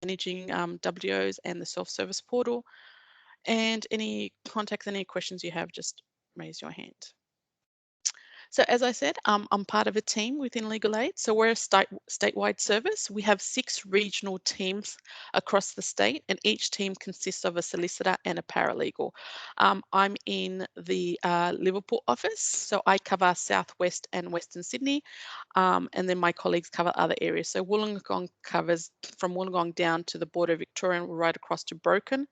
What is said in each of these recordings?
managing WDOs and the self-service portal. And any contacts, any questions you have, just raise your hand. So as I said, I'm part of a team within Legal Aid. So we're a statewide service. We have 6 regional teams across the state, and each team consists of a solicitor and a paralegal. I'm in the Liverpool office, so I cover Southwest and Western Sydney, and then my colleagues cover other areas. So Wollongong covers from Wollongong down to the border of Victoria, and right across to Broken.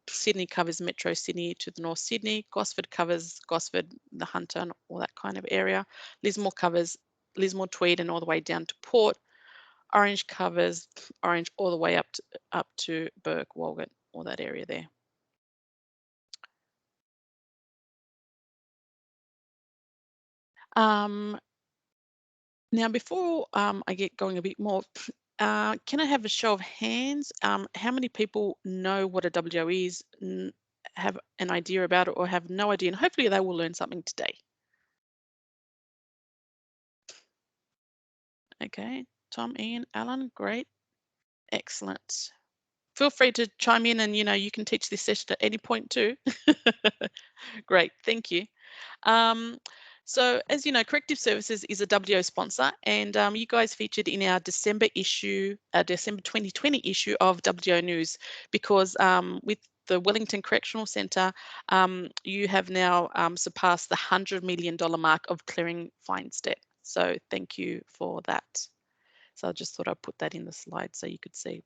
Sydney covers Metro Sydney to the North Sydney. Gosford covers Gosford, the Hunter, and all that kind of area. Lismore covers Lismore, Tweed, and all the way down to Port. Orange covers Orange all the way up to Burke, Walgett, all that area there. Now, before I get going a bit more, can I have a show of hands? How many people know what a WDO is, have an idea about it, or have no idea? And hopefully they will learn something today. Okay, Tom, Ian, Alan, great, excellent. Feel free to chime in, and you can teach this session at any point too. Great, thank you. So as you know, Corrective Services is a WDO sponsor, and you guys featured in our December issue, December 2020 issue of WDO News, because with the Wellington Correctional Centre, you have now surpassed the $100 million mark of clearing fines debt. So thank you for that. So I just thought I'd put that in the slide so you could see.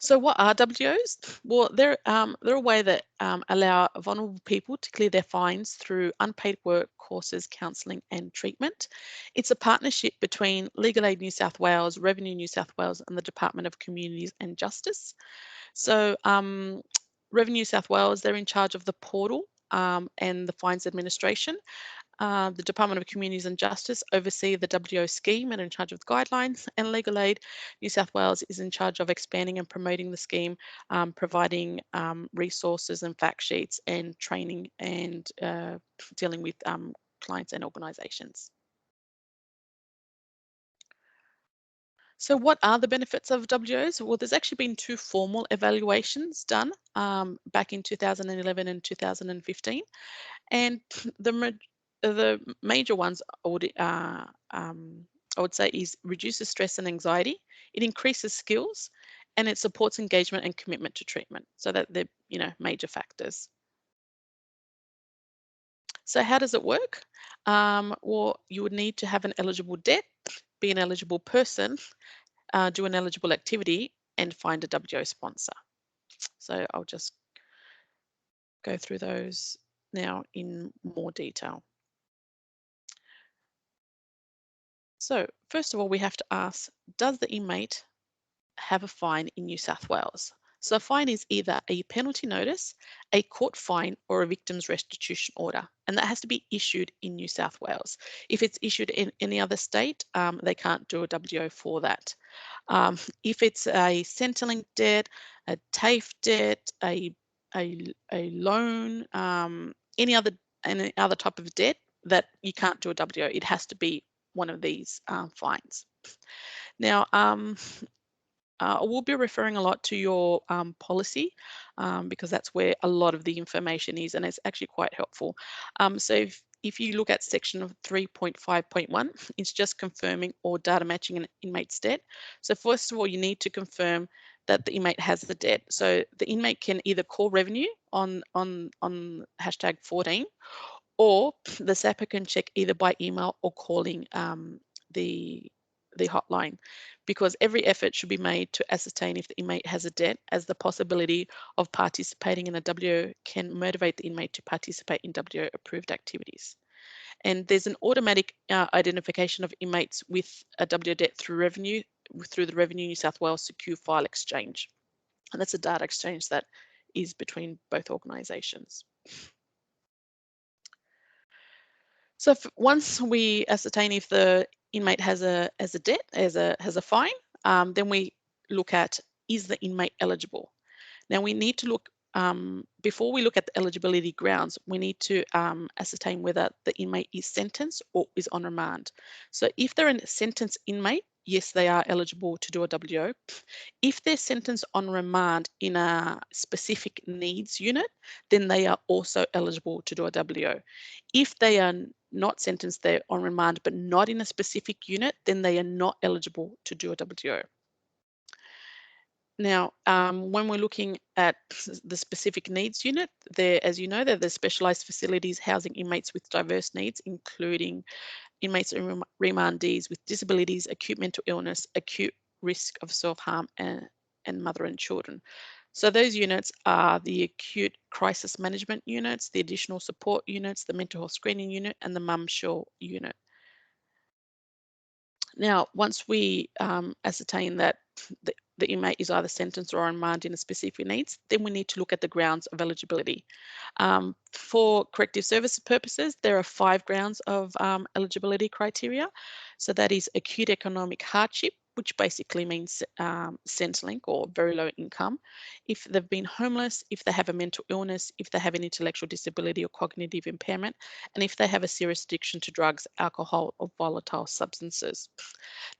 So what are WDOs? Well, they're a way that allow vulnerable people to clear their fines through unpaid work, courses, counselling and treatment. It's a partnership between Legal Aid New South Wales, Revenue New South Wales and the Department of Communities and Justice. So Revenue New South Wales, they're in charge of the portal and the fines administration. The Department of Communities and Justice oversee the WDO scheme and are in charge of the guidelines, and Legal Aid New South Wales is in charge of expanding and promoting the scheme, providing resources and fact sheets and training and dealing with clients and organisations. So what are the benefits of WDOs? Well, there's actually been 2 formal evaluations done back in 2011 and 2015, and the major ones I would say is reduces stress and anxiety, it increases skills, and it supports engagement and commitment to treatment. So that they're major factors. So how does it work? Well, you would need to have an eligible debt, be an eligible person, do an eligible activity, and find a WDO sponsor. So I'll just go through those now in more detail. So first of all, we have to ask, does the inmate have a fine in New South Wales? So a fine is either a penalty notice, a court fine, or a victim's restitution order, and that has to be issued in New South Wales. If it's issued in any other state, they can't do a WDO for that. If it's a Centrelink debt, a TAFE debt, a loan, any other type of debt that you can't do a WDO, it has to be one of these fines. Now, I will be referring a lot to your policy because that's where a lot of the information is, and it's actually quite helpful. So if you look at section 3.5.1, it's just confirming or data matching an inmate's debt. So first of all, you need to confirm that the inmate has the debt. So the inmate can either call Revenue on hashtag 14, or the SAPA can check either by email or calling the hotline, because every effort should be made to ascertain if the inmate has a debt, as the possibility of participating in a WDO can motivate the inmate to participate in WDO approved activities. And there's an automatic identification of inmates with a WDO debt through the Revenue New South Wales Secure File Exchange. And that's a data exchange that is between both organisations. So once we ascertain if the inmate has a debt, has a fine, then we look at, is the inmate eligible? Now we need to look, before we look at the eligibility grounds, we need to ascertain whether the inmate is sentenced or is on remand. So if they're a sentenced inmate, yes, they are eligible to do a WDO. If they're sentenced on remand in a specific needs unit, then they are also eligible to do a WDO. If they are not sentenced there on remand but not in a specific unit, then they are not eligible to do a WDO. Now, when we're looking at the specific needs unit, there, as you know, they're the specialised facilities housing inmates with diverse needs, including inmates and remandees with disabilities, acute mental illness, acute risk of self-harm, and mother and children. So those units are the acute crisis management units, the additional support units, the mental health screening unit, and the mum shell unit. Now, once we ascertain that the inmate is either sentenced or on remand in a specific needs, then we need to look at the grounds of eligibility. For corrective service purposes, there are 5 grounds of eligibility criteria. So that is acute economic hardship, which basically means Centrelink or very low income. If they've been homeless, if they have a mental illness, if they have an intellectual disability or cognitive impairment, and if they have a serious addiction to drugs, alcohol, or volatile substances.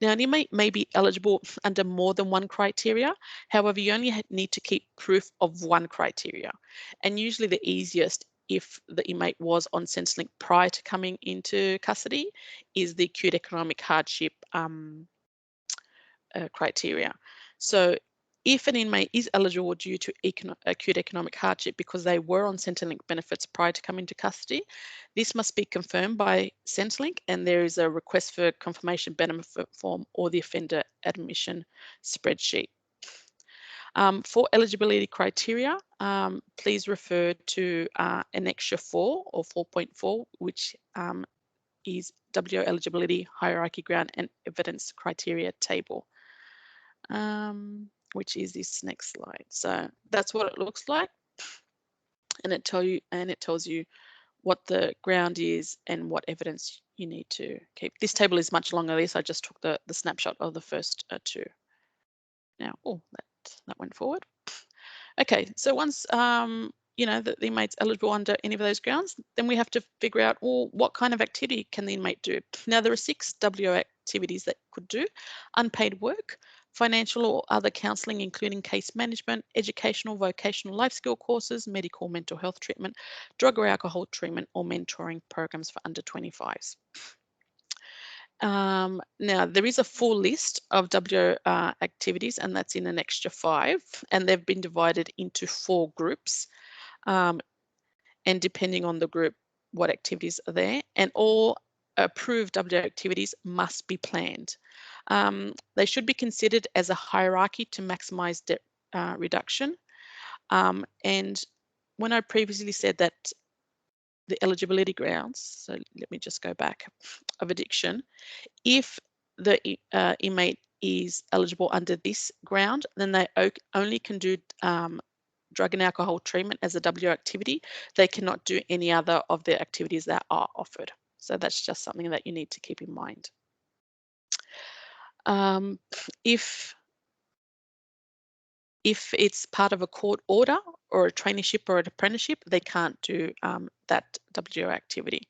Now, an inmate may be eligible under more than one criteria. However, you only need to keep proof of one criteria. And usually the easiest, if the inmate was on Centrelink prior to coming into custody, is the acute economic hardship criteria. So if an inmate is eligible due to acute economic hardship because they were on Centrelink benefits prior to coming to custody, this must be confirmed by Centrelink, and there is a request for confirmation benefit form or the offender admission spreadsheet. For eligibility criteria, please refer to Annexure 4 or 4.4, which is WDO eligibility hierarchy ground and evidence criteria table. Which is this next slide. So that's what it looks like, and it tells you what the ground is and what evidence you need to keep. This table is much longer. This I just took the snapshot of the first 2. Now, oh, that went forward. Okay, so once you know that the inmate's eligible under any of those grounds, then we have to figure out, well, what kind of activity can the inmate do? Now, there are 6 WO activities that could do: unpaid work, financial or other counselling, including case management, educational, vocational life skill courses, medical mental health treatment, drug or alcohol treatment, or mentoring programs for under 25s. Now, there is a full list of WO activities, and that's in Annexure 5, and they've been divided into 4 groups. And depending on the group, what activities are there, and all approved WO activities must be planned. They should be considered as a hierarchy to maximise debt reduction. And when I previously said that the eligibility grounds, so let me just go back, of addiction, if the inmate is eligible under this ground, then they only can do drug and alcohol treatment as a WO activity. They cannot do any other of the activities that are offered. So that's just something that you need to keep in mind. If it's part of a court order or a traineeship or an apprenticeship, they can't do that WO activity.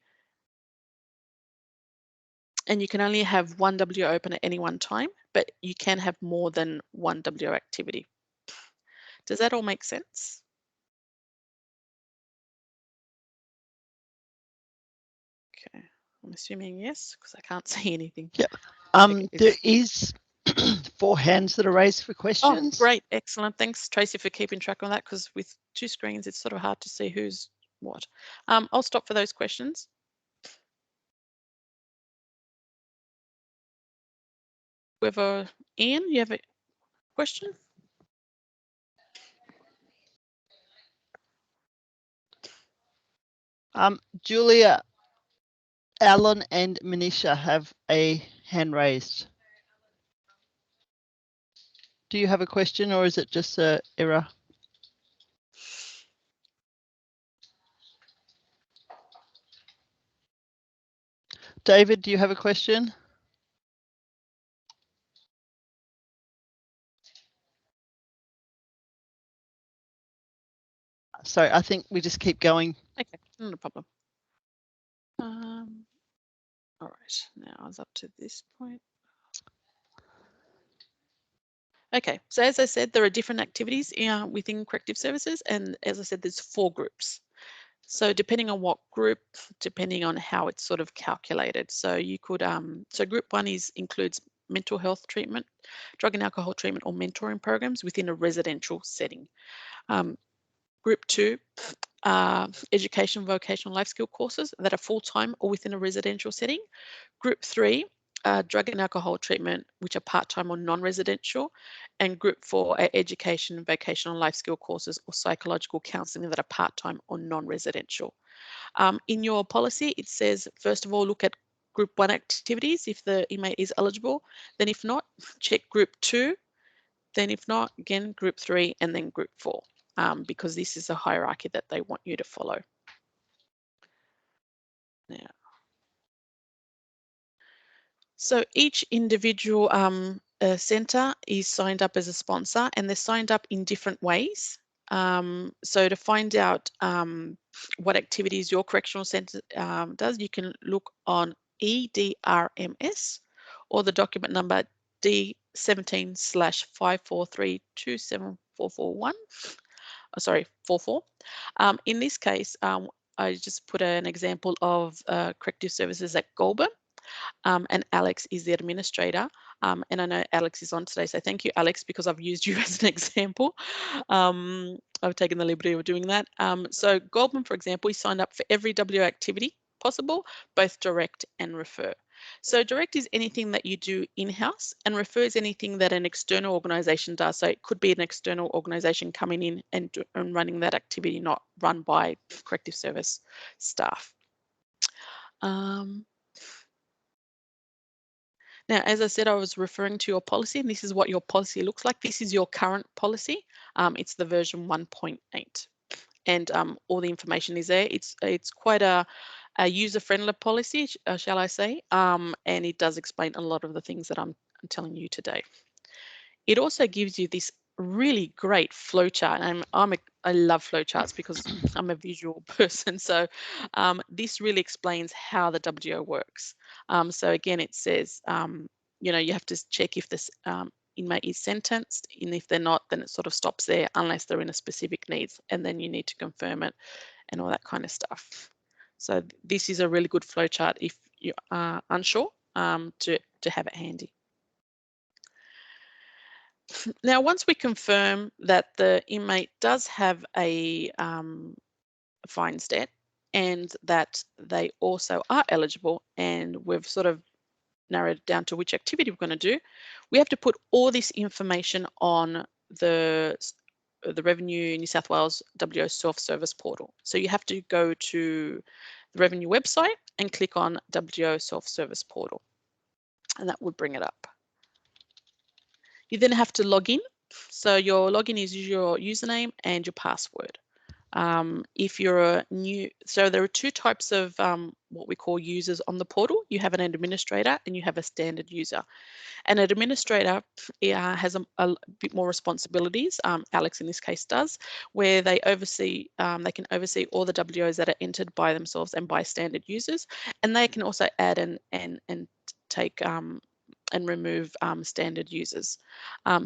And you can only have one WO open at any one time, but you can have more than one WO activity. Does that all make sense? Okay, I'm assuming yes, because I can't see anything. Yeah. There is 4 hands that are raised for questions. Oh, great, excellent. Thanks, Tracy, for keeping track on that, because with 2 screens, it's sort of hard to see who's what. I'll stop for those questions. Whoever, Ian, you have a question? Julia, Alan and Manisha have a hand raised. Do you have a question, or is it just an error? David, do you have a question? So I think we just keep going. Okay, not a problem. All right, now I was up to this point. Okay, so as I said, there are different activities within corrective services, and as I said, there's 4 groups. So depending on what group, depending on how it's sort of calculated. So you could, so group 1 includes mental health treatment, drug and alcohol treatment, or mentoring programs within a residential setting. Group 2, education, vocational life skill courses that are full-time or within a residential setting. Group 3, drug and alcohol treatment, which are part-time or non-residential. And Group 4 are education, vocational life skill courses or psychological counselling that are part-time or non-residential. In your policy, it says, first of all, look at Group 1 activities if the inmate is eligible. Then if not, check Group 2. Then if not, again, Group 3 and then Group 4. Because this is a hierarchy that they want you to follow. Now, so each individual centre is signed up as a sponsor, and they're signed up in different ways. So to find out what activities your correctional centre does, you can look on EDRMS or the document number D17/543274441. Sorry, 44. In this case, I just put an example of corrective services at Goulburn, and Alex is the administrator. And I know Alex is on today, so thank you, Alex, because I've used you as an example. I've taken the liberty of doing that. So Goulburn, for example, he signed up for every WDO activity possible, both direct and refer. So direct is anything that you do in-house, and refer is anything that an external organisation does. So it could be an external organisation coming in and running that activity, not run by corrective service staff. Now, as I said, I was referring to your policy, and this is what your policy looks like. This is your current policy. It's the version 1.8, and all the information is there. It's quite a user-friendly policy, shall I say, and it does explain a lot of the things that I'm telling you today. It also gives you this really great flowchart. I love flowcharts because I'm a visual person. So this really explains how the WDO works. So again, it says, you know, you have to check if this inmate is sentenced, and if they're not, then it sort of stops there unless they're in a specific needs, and then you need to confirm it and all that kind of stuff. So this is a really good flowchart if you are unsure to have it handy. Now, once we confirm that the inmate does have a fines debt and that they also are eligible, and we've sort of narrowed it down to which activity we're going to do, we have to put all this information on the Revenue New South Wales WDO self-service portal. So you have to go to the Revenue website and click on WDO self-service portal, and that would bring it up. You then have to log in. So your login is your username and your password. If you're a new, so there are 2 types of what we call users on the portal. You have an administrator and you have a standard user. An administrator has a bit more responsibilities. Alex in this case does, where they oversee, they can oversee all the WDOs that are entered by themselves and by standard users, and they can also add and take and remove standard users.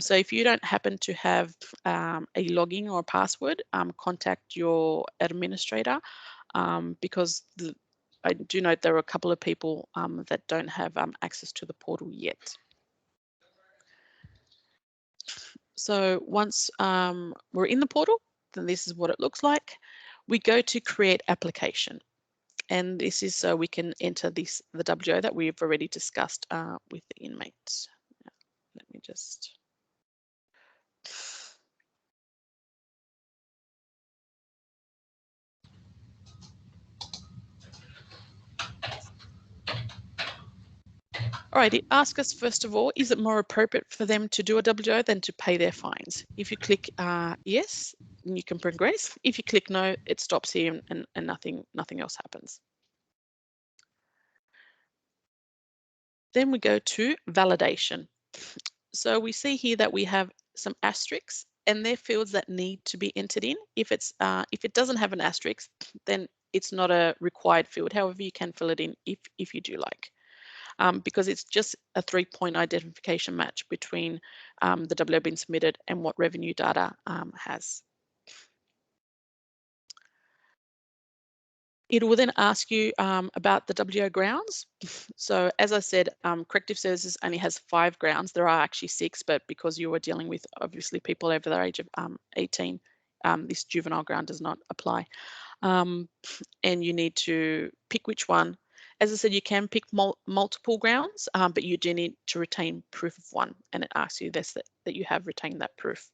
So if you don't happen to have a login or a password, contact your administrator, because I do note there are a couple of people that don't have access to the portal yet. So once we're in the portal, then this is what it looks like. We go to create application. And this is so we can enter the WDO that we've already discussed with the inmates. Now, let me just. All right, it asks us first of all, is it more appropriate for them to do a WDO than to pay their fines? If you click yes, you can progress. If you click no, it stops here and nothing else happens. Then we go to validation. So we see here that we have some asterisks, and they're fields that need to be entered in. If it doesn't have an asterisk, then it's not a required field. However, you can fill it in if you do like. because it's just a 3-point identification match between the WDO being submitted and what revenue data has. It will then ask you about the WDO grounds. So as I said, corrective services only has 5 grounds. There are actually 6, but because you are dealing with obviously people over the age of 18, this juvenile ground does not apply. And you need to pick which one. As I said, you can pick multiple grounds, but you do need to retain proof of one, and it asks you this, that you have retained that proof.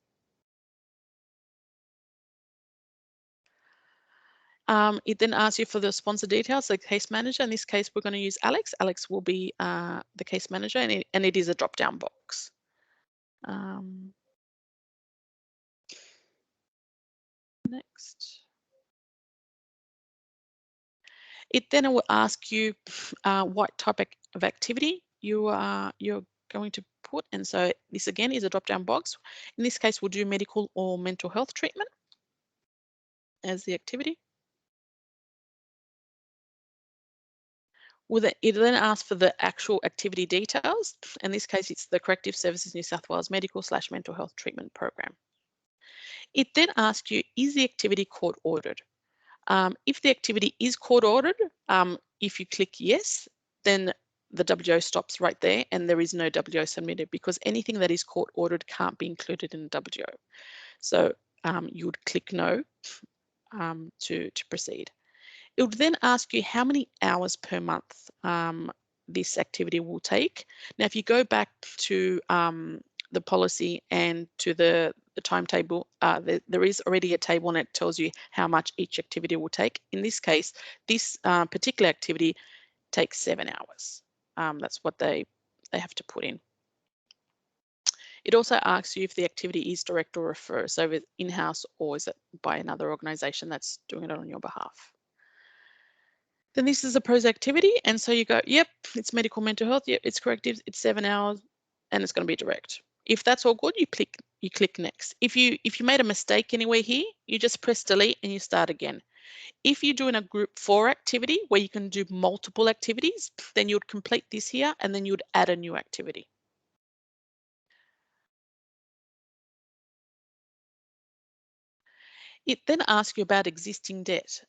It then asks you for the sponsor details, the case manager. In this case, we're going to use Alex. Alex will be the case manager, and it is a drop-down box. Next. It then will ask you what type of activity you're going to put, and so this again is a drop-down box. In this case, we'll do medical or mental health treatment as the activity. It then asks for the actual activity details. In this case, it's the Corrective Services New South Wales Medical/Mental Health Treatment Program. It then asks you, is the activity court ordered? If the activity is court ordered, if you click yes, then the WDO stops right there and there is no WDO submitted, because anything that is court ordered can't be included in the WDO. So you would click no to proceed. It would then ask you how many hours per month this activity will take. Now, if you go back to the policy and to the timetable, there is already a table and it tells you how much each activity will take. In this case, this particular activity takes 7 hours. That's what they have to put in. It also asks you if the activity is direct or refer, so if it's in-house or is it by another organisation that's doing it on your behalf. Then this is a pros activity, and so you go, yep, it's medical mental health, yep, it's corrective, it's 7 hours, and it's going to be direct. If that's all good, you click next. If you made a mistake anywhere here, you just press delete and you start again. If you're doing a group 4 activity where you can do multiple activities, then you would complete this here and then you would add a new activity. It then asks you about existing debt.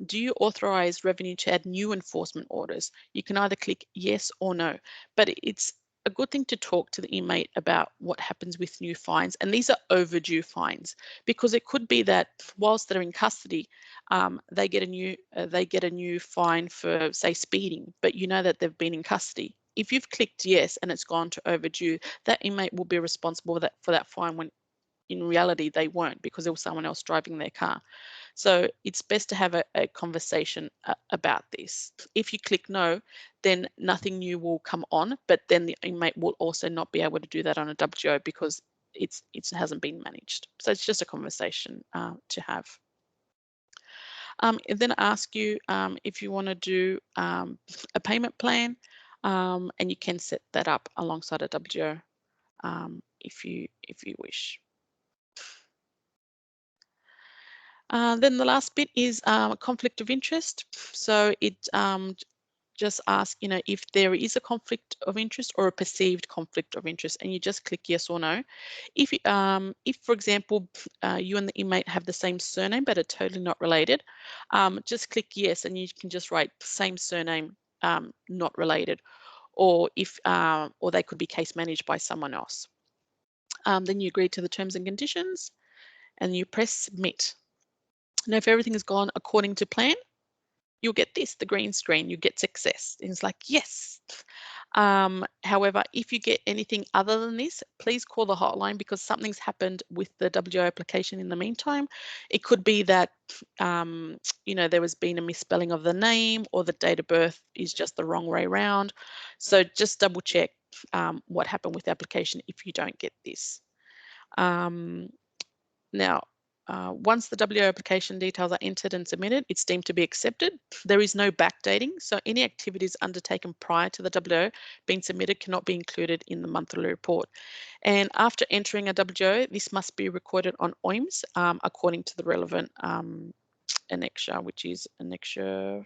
Do you authorise revenue to add new enforcement orders? You can either click yes or no, but it's a good thing to talk to the inmate about what happens with new fines, and these are overdue fines, because it could be that whilst they're in custody, they get a new fine for, say, speeding, but you know that they've been in custody. If you've clicked yes and it's gone to overdue, that inmate will be responsible for that fine when in reality they won't, because there was someone else driving their car. So it's best to have a conversation about this. If you click no, then nothing new will come on, but then the inmate will also not be able to do that on a WDO because it hasn't been managed. So it's just a conversation to have. It then ask you if you want to do a payment plan, and you can set that up alongside a WDO if you wish. Then the last bit is conflict of interest. So it just asks, if there is a conflict of interest or a perceived conflict of interest, and you just click yes or no. If for example, you and the inmate have the same surname but are totally not related, just click yes, and you can just write same surname, not related, or or they could be case managed by someone else. Then you agree to the terms and conditions, and you press submit. Now, if everything has gone according to plan, you'll get this, the green screen, you get success. And it's like, yes. However, if you get anything other than this, please call the hotline, because something's happened with the WDO application in the meantime. It could be that, there has been a misspelling of the name, or the date of birth is just the wrong way around. So just double check what happened with the application if you don't get this. Now, once the WDO application details are entered and submitted, it's deemed to be accepted. There is no backdating, so any activities undertaken prior to the WDO being submitted cannot be included in the monthly report. And after entering a WDO, this must be recorded on OIMS according to the relevant annexure, which is annexure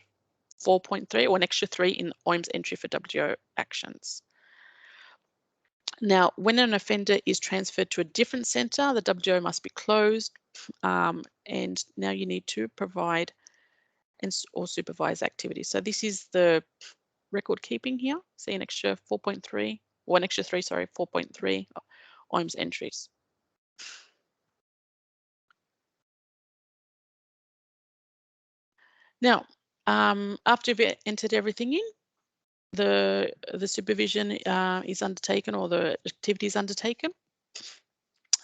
4.3 or an extra 3 in OIM's entry for WDO actions. Now, when an offender is transferred to a different centre, the WDO must be closed, and now you need to provide or supervise activities. So this is the record keeping here. See an extra 4.3 or an extra 3, sorry, 4.3 OIM's entries. Now, after you've entered everything in, the supervision is undertaken, or the activity is undertaken.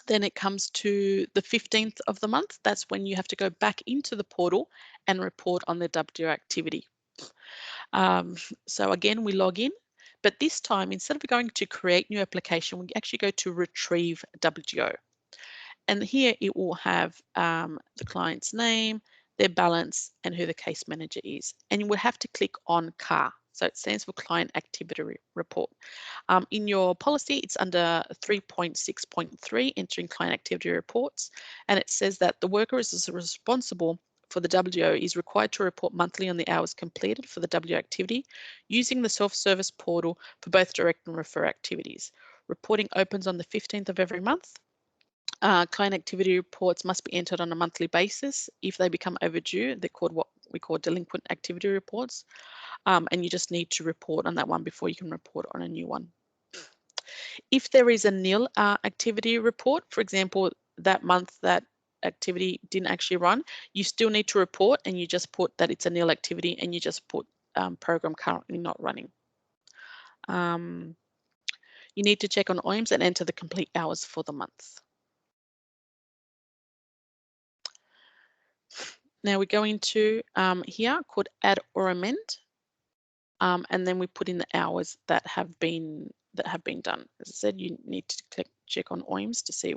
Then it comes to the 15th of the month. That's when you have to go back into the portal and report on the WDO activity. So again, we log in, but this time, instead of going to create new application, we actually go to retrieve WDO. And here it will have the client's name, their balance, and who the case manager is. And you will have to click on CAR. So it stands for Client Activity Report. In your policy, it's under 3.6.3, entering client activity reports. And it says that the worker is responsible for the WDO is required to report monthly on the hours completed for the WDO activity using the self-service portal for both direct and refer activities. Reporting opens on the 15th of every month. Client activity reports must be entered on a monthly basis. If they become overdue, they're called what we call delinquent activity reports. And you just need to report on that one before you can report on a new one. If there is a nil activity report, for example, that month that activity didn't actually run, you still need to report, and you just put that it's a nil activity, and you just put program currently not running. You need to check on OIMS and enter the complete hours for the month. Now we go into here called add or amend, and then we put in the hours that have been done. As I said, you need to check on OIMS to see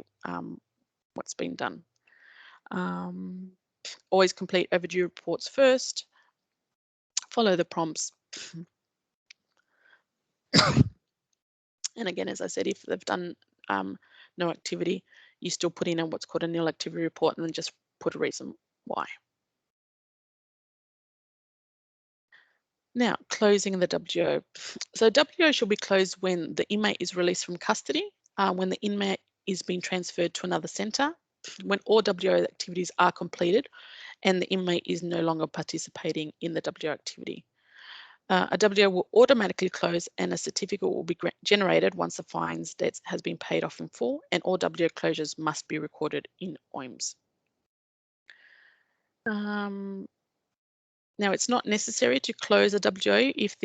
what's been done. Always complete overdue reports first. Follow the prompts. And again, as I said, if they've done no activity, you still put in what's called a nil activity report, and then just put a reason why. Now, closing the WDO. So WDO should be closed when the inmate is released from custody, when the inmate is being transferred to another centre, when all WDO activities are completed, and the inmate is no longer participating in the WDO activity. A WDO will automatically close, and a certificate will be generated once the fines debt has been paid off in full, and all WDO closures must be recorded in OIMS. Now, it's not necessary to close a WDO if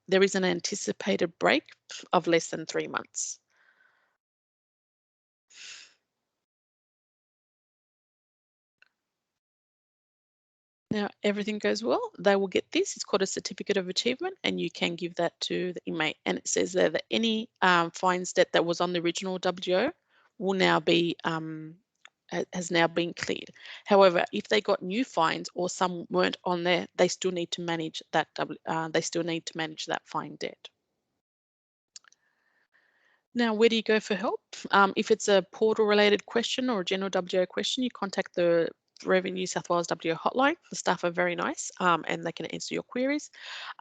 there is an anticipated break of less than 3 months. Now, everything goes well, they will get this. It's called a certificate of achievement, and you can give that to the inmate. And it says there that any fines debt that was on the original WDO will now be has now been cleared. However, if they got new fines or some weren't on there, they still need to manage that. That fine debt. Now, where do you go for help? If it's a portal-related question or a general WDO question, you contact the Forever New South Wales WDO hotline. The staff are very nice, and they can answer your queries.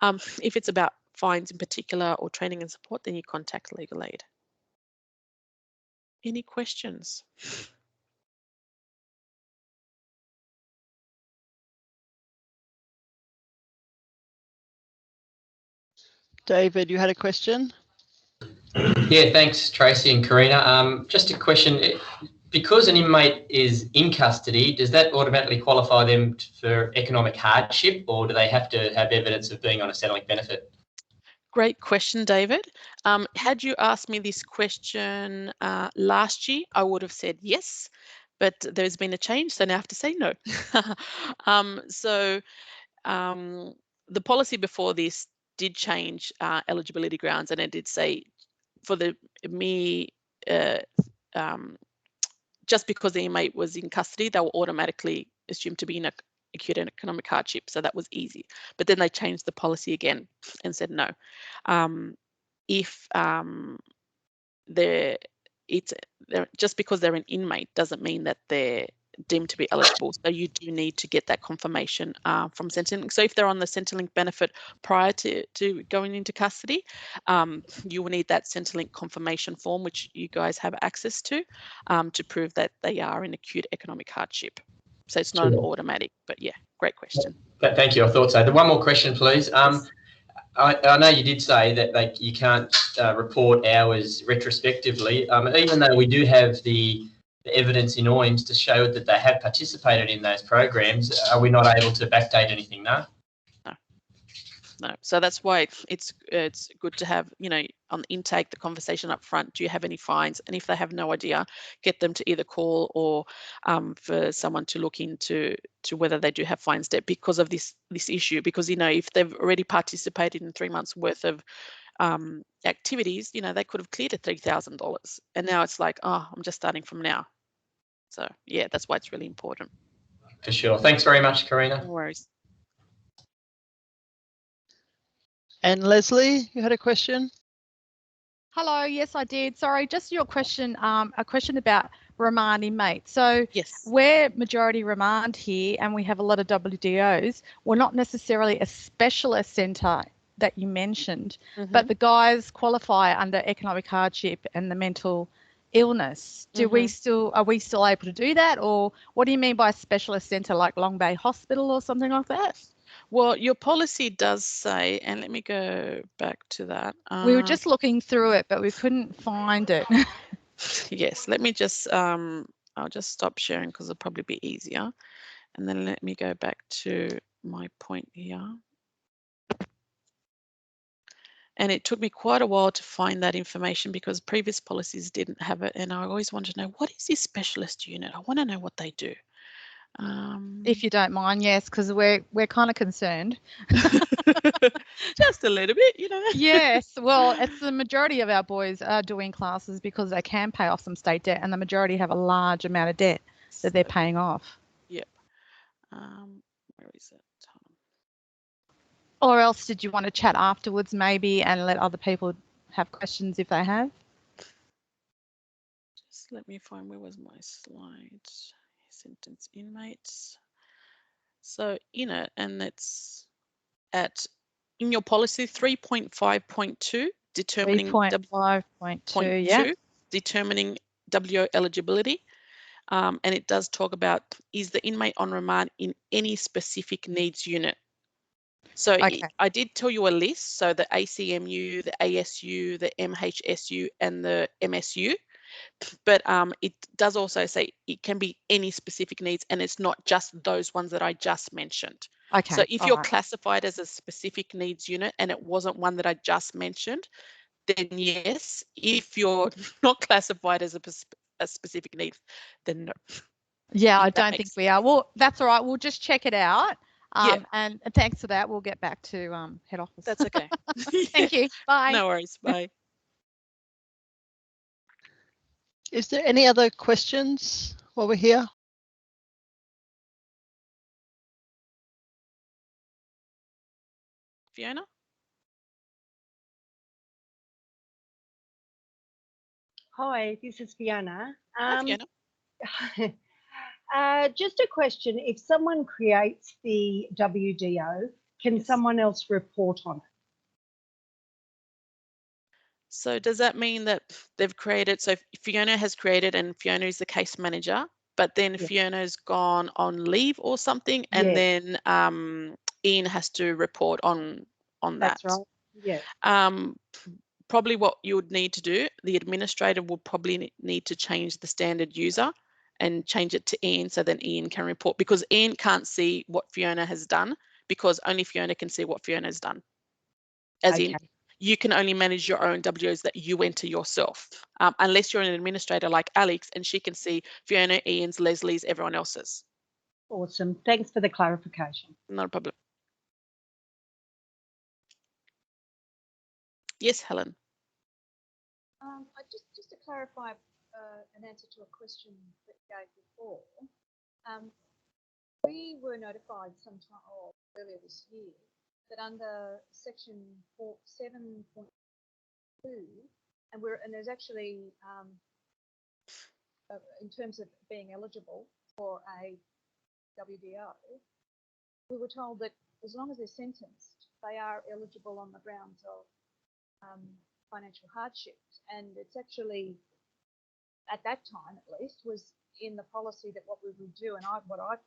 If it's about fines in particular or training and support, then you contact legal aid. Any questions? David, you had a question? Yeah, thanks, Tracy and Karina. Just a question. Because an inmate is in custody, does that automatically qualify them for economic hardship, or do they have to have evidence of being on a Centrelink benefit? Great question, David. Had you asked me this question last year, I would have said yes, but there's been a change, so now I have to say no. The policy before this did change eligibility grounds, and it did say for the mere just because the inmate was in custody, they were automatically assumed to be in acute and economic hardship. So that was easy. But then they changed the policy again and said no. If just because they're an inmate doesn't mean that they're deemed to be eligible. So you do need to get that confirmation from Centrelink. So if they're on the Centrelink benefit prior to going into custody, you will need that Centrelink confirmation form, which you guys have access to prove that they are in acute economic hardship. So it's not an automatic, but yeah, great question. Thank you. I thought so. The one more question, please. I know you did say that you can't report hours retrospectively. Even though we do have the evidence in OIMS to show that they have participated in those programs, are we not able to backdate anything now? No. So that's why it's good to have, on the intake, the conversation up front. Do you have any fines? And if they have no idea, get them to either call or for someone to look into whether they do have fines debt because of this issue. Because if they've already participated in 3 months worth of activities, they could have cleared $3,000, and now it's like, oh, I'm just starting from now. So yeah, that's why it's really important. For sure. Thanks very much, Karina. No worries. And Leslie, you had a question? Hello, yes, I did. Sorry, just your question, a question about remand inmates. So yes, we're majority remand here and we have a lot of WDOs. We're not necessarily a specialist centre that you mentioned, but the guys qualify under economic hardship and the mental illness. Are we still able to do that? Or what do you mean by a specialist centre, like Long Bay Hospital or something like that? Well, your policy does say, and let me go back to that. We were just looking through it, but we couldn't find it. Yes, let me just, I'll just stop sharing because it'll probably be easier. And then let me go back to my point here. And it took me quite a while to find that information because previous policies didn't have it. And I always wanted to know, what is this specialist unit? I want to know what they do. If you don't mind, yes, because we're kind of concerned. Just a little bit, Yes, well, it's the majority of our boys are doing classes because they can pay off some state debt, and the majority have a large amount of debt that they're paying off. Yep. Where is it? Or else did you want to chat afterwards maybe and let other people have questions if they have? Just let me find, where was my slide? Sentence inmates. So and it's in your policy 3.5.2, determining 3.5.2, yeah. Determining WO eligibility. And it does talk about, is the inmate on remand in any specific needs unit? So okay. I did tell you a list. So the ACMU, the ASU, the MHSU, and the MSU. But it does also say it can be any specific needs, and it's not just those ones that I just mentioned. Okay. So if you're classified as a specific needs unit and it wasn't one that I just mentioned, then yes. If you're not classified as a specific need, then no. Yeah, I don't think we are. Well, that's all right. We'll just check it out. Yeah. And thanks for that. We'll get back to head office. That's okay. Thank you. Bye. No worries. Bye. Is there any other questions while we're here? Fiona? Hi, this is Fiona. Hi, Fiona. Just a question. If someone creates the WDO, can someone else report on it? So does that mean that they've created, so Fiona has created and Fiona is the case manager, but then Fiona's gone on leave or something, and then Ian has to report on that. That's right. Yeah. Probably what you would need to do, the administrator will probably need to change the standard user and change it to Ian, so then Ian can report, because Ian can't see what Fiona has done, because only Fiona can see what Fiona has done. As in, you can only manage your own WOs that you enter yourself, unless you're an administrator like Alex, and she can see Fiona, Ian's, Leslie's, everyone else's. Awesome. Thanks for the clarification. Not a problem. Yes, Helen. Just to clarify an answer to a question that you gave before, we were notified sometime earlier this year that under section 7.2, and there's actually in terms of being eligible, for a WDO, we were told that as long as they're sentenced, they are eligible on the grounds of financial hardship. And it's actually, at that time at least, was in the policy that what we would do, and what I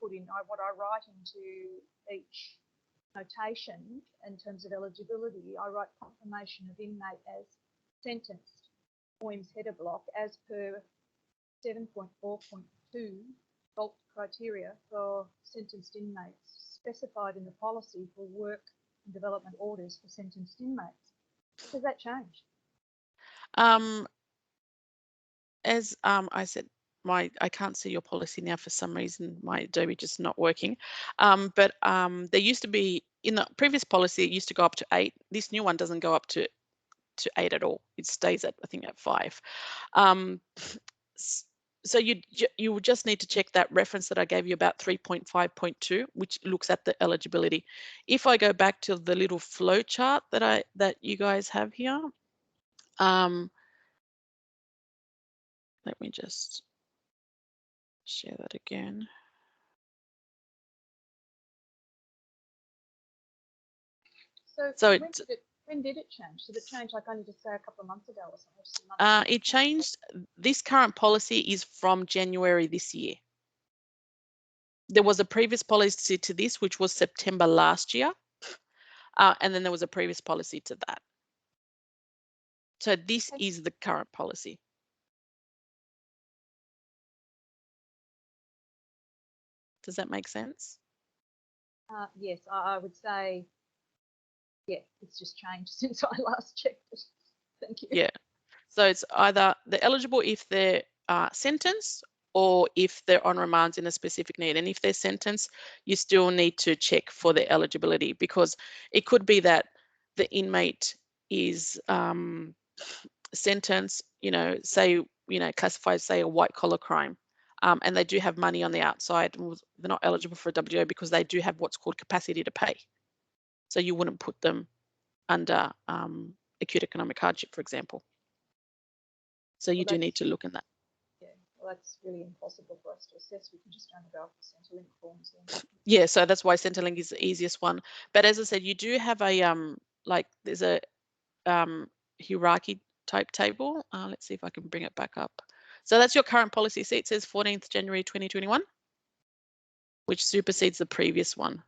write into each notation in terms of eligibility, I write confirmation of inmate as sentenced, OIM's header block, as per 7.4.2 bulk criteria for sentenced inmates specified in the policy for work and development orders for sentenced inmates. Does that change? As I said, I can't see your policy now for some reason. My Adobe just not working. But there used to be, in the previous policy, it used to go up to 8. This new one doesn't go up to 8 at all. It stays at, I think, at 5. So you would just need to check that reference that I gave you about 3.5.2, which looks at the eligibility. If I go back to the little flow chart that you guys have here, let me just share that again. So when did it change? Did it change like only just say a couple of months ago or something? It changed. This current policy is from January this year. There was a previous policy to this, which was September last year. And then there was a previous policy to that. So this is the current policy. Does that make sense? Yes, I would say, yeah, it's just changed since I last checked it. Thank you. Yeah. So it's either they're eligible if they're sentenced or if they're on remands in a specific need. And if they're sentenced, you still need to check for their eligibility, because it could be that the inmate is sentenced, say, classified, say, a white collar crime, and they do have money on the outside. They're not eligible for a WDO because they do have what's called capacity to pay. So you wouldn't put them under acute economic hardship, for example. So you do need to look in that. Yeah, well, that's really impossible for us to assess. We can just only go off the Centrelink forms. Yeah, so that's why Centrelink is the easiest one. But as I said, you do have a there's a hierarchy type table. Let's see if I can bring it back up. So that's your current policy. See, it says 14th January 2021, which supersedes the previous one.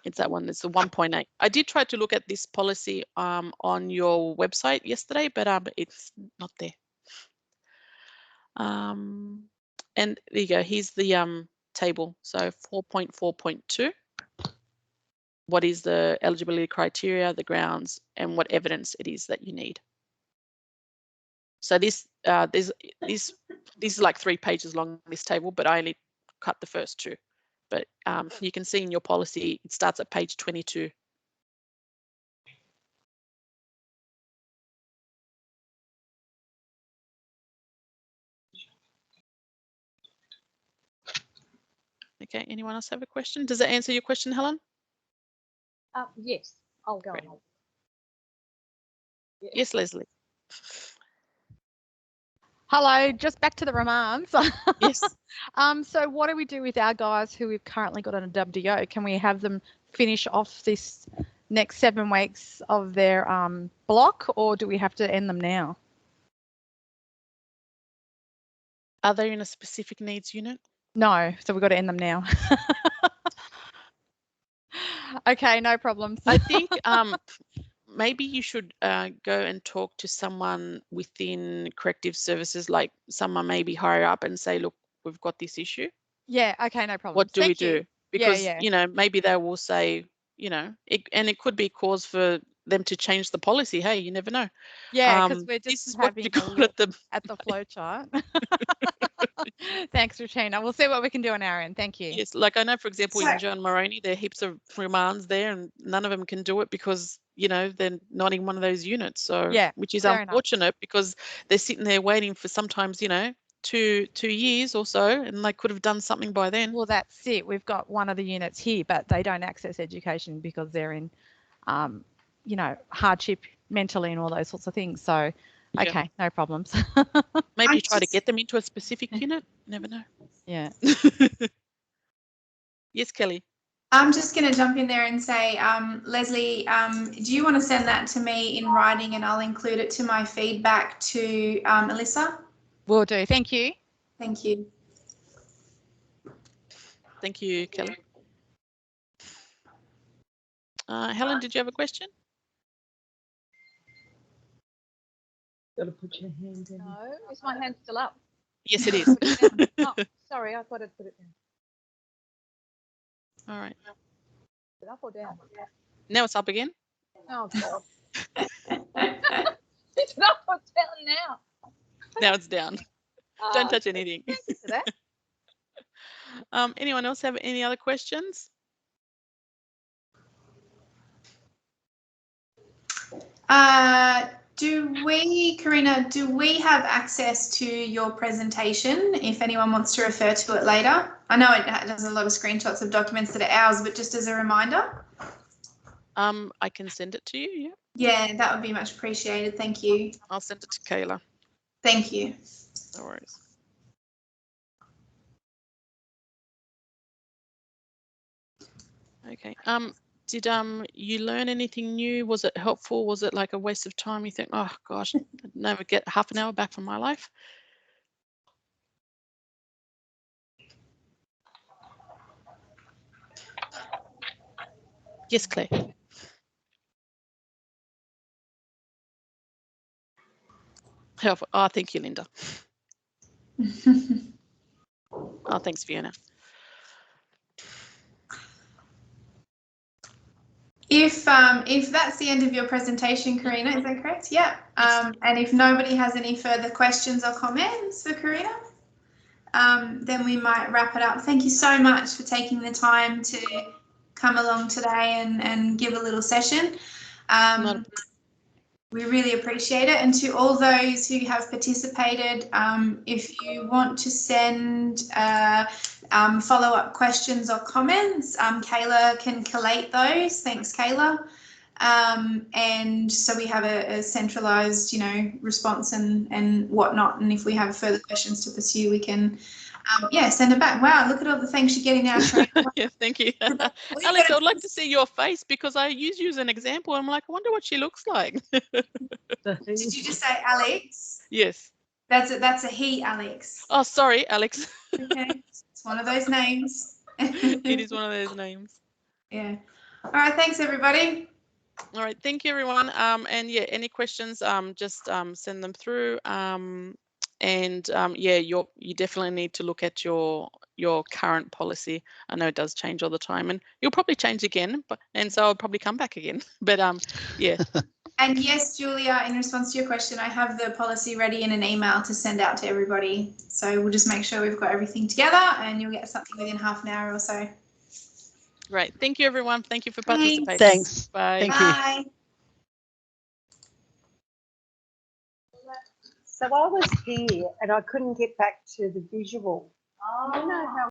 It's that one. It's the 1.8. I did try to look at this policy on your website yesterday, but it's not there. And there you go. Here's the table. So 4.4.2. What is the eligibility criteria, the grounds, and what evidence it is that you need. So this is like 3 pages long, this table, but I only cut the first 2. But you can see in your policy, it starts at page 22. Okay, anyone else have a question? Does that answer your question, Helen? Yes, I'll go on. Yeah. Yes, Leslie. Hello, just back to the remands. Yes. So what do we do with our guys who we've currently got on a WDO? Can we have them finish off this next 7 weeks of their block, or do we have to end them now? Are they in a specific needs unit? No, so we've got to end them now. Okay, no problems. I think maybe you should go and talk to someone within corrective services, like someone maybe higher up, and say, look, we've got this issue. Yeah, okay, no problem. What do we do? Because, yeah. Maybe they will say, and it could be cause for them to change the policy. Hey, you never know. Yeah, because we're this just is what having you a call look it at the flow chart. Thanks, Regina. We'll see what we can do on our end. Thank you. Yes, like I know, for example, So- in John Moroney, there are heaps of remands there, and none of them can do it because, they're not in one of those units. So, Yeah, which is fair unfortunate enough. because they're sitting there waiting for sometimes, 2 years or so, and they could have done something by then. Well, that's it. We've got one of the units here, but they don't access education because they're in, hardship mentally and all those sorts of things. So Yeah. Okay, no problems. Maybe I try to just- get them into a specific unit. Never know. Yeah. Yes, Kelly. I'm just going to jump in there and say, Leslie, do you want to send that to me in writing and I'll include it to my feedback to Alyssa? Will do. Thank you. Thank you. Thank you, Kelly. Helen, did you have a question? Got to put your hand in. No, is my hand still up? Yes, it is. Oh, sorry, I thought I'd put it down. All right. Is it up or down? Now it's up again. Oh, God. Is it up or down now? Now it's down. Don't touch anything. Thank you for that. Anyone else have any other questions? Karina, do we have access to your presentation if anyone wants to refer to it later? I know it has a lot of screenshots of documents that are ours, but just as a reminder. I can send it to you. Yeah. Yeah, that would be much appreciated. Thank you. I'll send it to Kayla. Thank you. No worries. Okay. Did you learn anything new? Was it helpful? Was it like a waste of time? You think, oh gosh, I'd never get half an hour back from my life. Yes, Claire. Helpful. Oh, thank you, Linda. Oh, thanks, Fiona. If that's the end of your presentation, Karina, is that correct? Yeah. And if nobody has any further questions or comments for Karina, then we might wrap it up. Thank you so much for taking the time to come along today and give a little session. We really appreciate it. And to all those who have participated, if you want to send follow-up questions or comments, Kayla can collate those. Thanks, Kayla. And so we have a centralised, response and whatnot. And if we have further questions to pursue, we can, send it back. Wow, look at all the things you're getting now. Yeah, thank you. Alex, I would like to see your face because I use you as an example. I'm like, I wonder what she looks like. Did you just say Alex? Yes. That's a he, Alex. Oh, sorry, Alex. Okay, it's one of those names. It is one of those names. Yeah. All right. Thanks, everybody. All right. Thank you, everyone. And yeah, any questions, just send them through. Yeah, you definitely need to look at your current policy. I know it does change all the time, and you'll probably change again. And so I'll probably come back again. But yeah. And yes, Julia, in response to your question, I have the policy ready in an email to send out to everybody. So we'll just make sure we've got everything together, and you'll get something within half an hour or so. Great. Thank you, everyone. Thank you for participating. Thanks. Bye. Thank Bye. you. So I was here and I couldn't get back to the visual. I don't know how